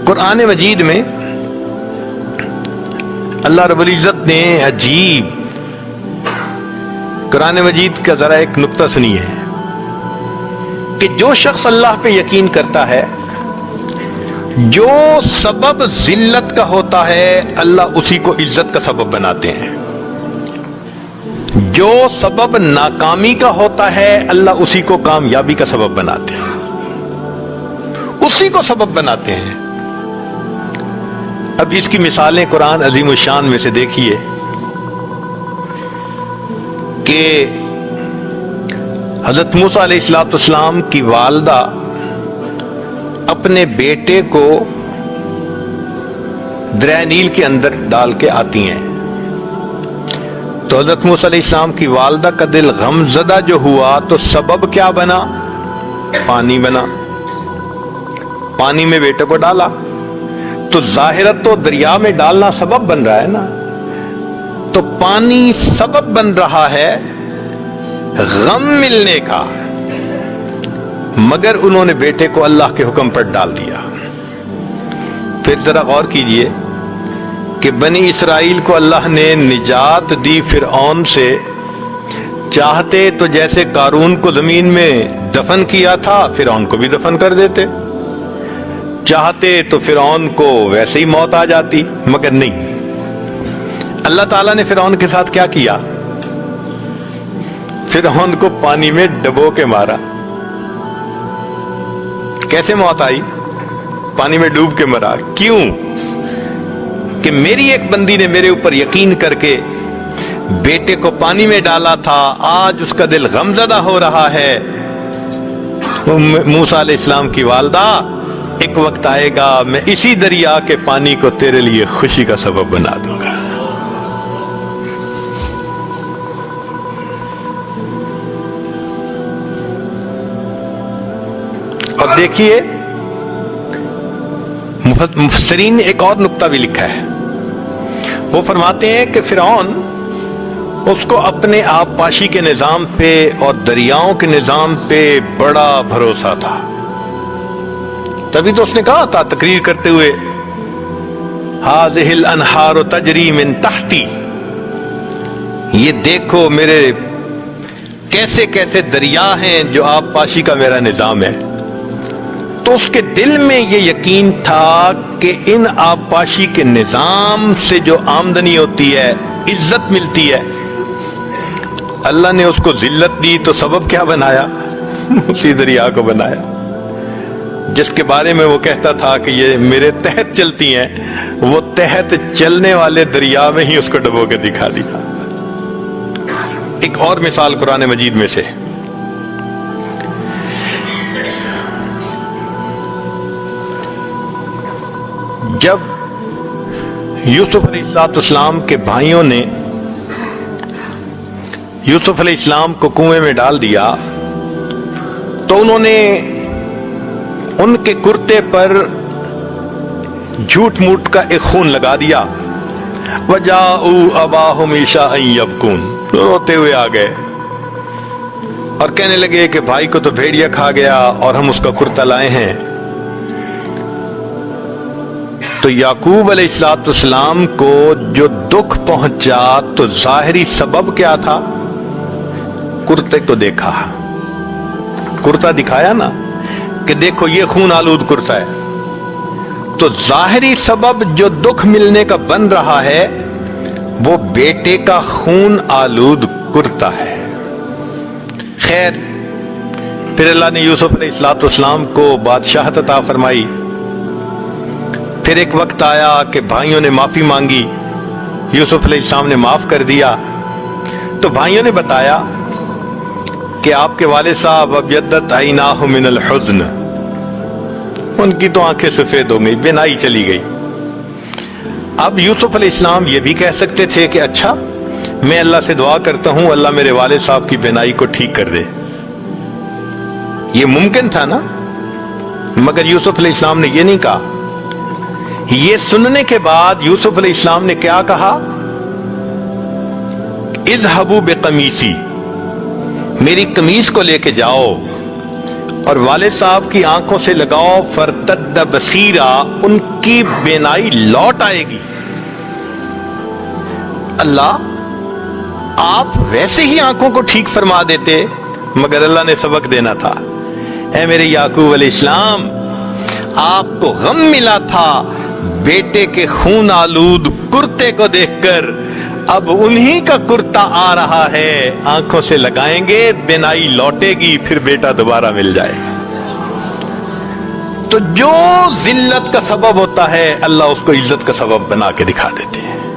قرآن مجید میں اللہ رب العزت نے عجیب، قرآن مجید کا ذرا ایک نقطہ سنیے کہ جو شخص اللہ پہ یقین کرتا ہے، جو سبب ذلت کا ہوتا ہے اللہ اسی کو عزت کا سبب بناتے ہیں، جو سبب ناکامی کا ہوتا ہے اللہ اسی کو کامیابی کا سبب بناتے ہیں، اسی کو سبب بناتے ہیں۔ اب اس کی مثالیں قرآن عظیم الشان میں سے دیکھیے کہ حضرت موسیٰ علیہ السلام کی والدہ اپنے بیٹے کو دریائے نیل کے اندر ڈال کے آتی ہیں، تو حضرت موسیٰ علیہ السلام کی والدہ کا دل غم زدہ جو ہوا تو سبب کیا بنا؟ پانی بنا، پانی میں بیٹے کو ڈالا، تو ظاہرت تو دریا میں ڈالنا سبب بن رہا ہے نا، تو پانی سبب بن رہا ہے غم ملنے کا، مگر انہوں نے بیٹے کو اللہ کے حکم پر ڈال دیا۔ پھر ذرا غور کیجئے کہ بنی اسرائیل کو اللہ نے نجات دی فرعون سے، چاہتے تو جیسے قارون کو زمین میں دفن کیا تھا فرعون کو بھی دفن کر دیتے، چاہتے تو فرعون کو ویسے ہی موت آ جاتی، مگر نہیں، اللہ تعالیٰ نے فرعون کے ساتھ کیا کیا؟ فرعون کو پانی میں ڈبو کے مارا۔ کیسے موت آئی؟ پانی میں ڈوب کے مرا۔ کیوں؟ کہ میری ایک بندی نے میرے اوپر یقین کر کے بیٹے کو پانی میں ڈالا تھا، آج اس کا دل غمزدہ ہو رہا ہے۔ موسیٰ علیہ السلام کی والدہ، ایک وقت آئے گا میں اسی دریا کے پانی کو تیرے لیے خوشی کا سبب بنا دوں گا۔ اور دیکھیے مفسرین نے ایک اور نقطہ بھی لکھا ہے، وہ فرماتے ہیں کہ فرعون اس کو اپنے آبپاشی کے نظام پہ اور دریاؤں کے نظام پہ بڑا بھروسہ تھا، تبھی تو اس نے کہا تھا تقریر کرتے ہوئے، ہذہ الانہار تجری من تحتی، یہ دیکھو میرے کیسے کیسے دریا ہیں جو آبپاشی کا میرا نظام ہے۔ تو اس کے دل میں یہ یقین تھا کہ ان آبپاشی کے نظام سے جو آمدنی ہوتی ہے، عزت ملتی ہے، اللہ نے اس کو ذلت دی تو سبب کیا بنایا؟ اسی دریا کو بنایا جس کے بارے میں وہ کہتا تھا کہ یہ میرے تحت چلتی ہیں، وہ تحت چلنے والے دریا میں ہی اس کو ڈبو کے دکھا دیا۔ ایک اور مثال قرآن مجید میں سے، جب یوسف علیہ السلام کے بھائیوں نے یوسف علیہ السلام کو کنویں میں ڈال دیا تو انہوں نے ان کے کرتے پر جھوٹ موٹ کا ایک خون لگا دیا، وَجَاءُوا أَبَاهُمْ عِشَاءً يَبْكُونَ، روتے ہوئے آ گئے اور کہنے لگے کہ بھائی کو تو بھیڑیا کھا گیا اور ہم اس کا کرتا لائے ہیں۔ تو یعقوب علیہ السلام کو جو دکھ پہنچا تو ظاہری سبب کیا تھا؟ کرتے کو دیکھا، کرتا دکھایا نا کہ دیکھو یہ خون آلود کرتا ہے، تو ظاہری سبب جو دکھ ملنے کا بن رہا ہے وہ بیٹے کا خون آلود کرتا ہے۔ خیر، پھر اللہ نے یوسف علیہ السلام کو بادشاہت عطا فرمائی۔ پھر ایک وقت آیا کہ بھائیوں نے معافی مانگی، یوسف علیہ السلام نے معاف کر دیا، تو بھائیوں نے بتایا کہ آپ کے والد صاحب ابیضت عیناہ من الحزن، ان کی تو آنکھیں سفید ہو گئی، بینائی چلی گئی۔ اب یوسف علیہ السلام یہ بھی کہہ سکتے تھے کہ اچھا میں اللہ سے دعا کرتا ہوں اللہ میرے والد صاحب کی بینائی کو ٹھیک کر دے، یہ ممکن تھا نا، مگر یوسف علیہ السلام نے یہ نہیں کہا۔ یہ سننے کے بعد یوسف علیہ السلام نے کیا کہا؟ اذهبوا بقمیصی، میری قمیص کو لے کے جاؤ اور والد صاحب کی آنکھوں سے لگاؤ فرتد بصیرا، ان کی بینائی لوٹ آئے گی۔ اللہ آپ ویسے ہی آنکھوں کو ٹھیک فرما دیتے، مگر اللہ نے سبق دینا تھا۔ اے میرے یعقوب علیہ السلام، آپ کو غم ملا تھا بیٹے کے خون آلود کرتے کو دیکھ کر، اب انہی کا کرتا آ رہا ہے، آنکھوں سے لگائیں گے، بینائی لوٹے گی، پھر بیٹا دوبارہ مل جائے گا۔ تو جو ذلت کا سبب ہوتا ہے اللہ اس کو عزت کا سبب بنا کے دکھا دیتے ہیں۔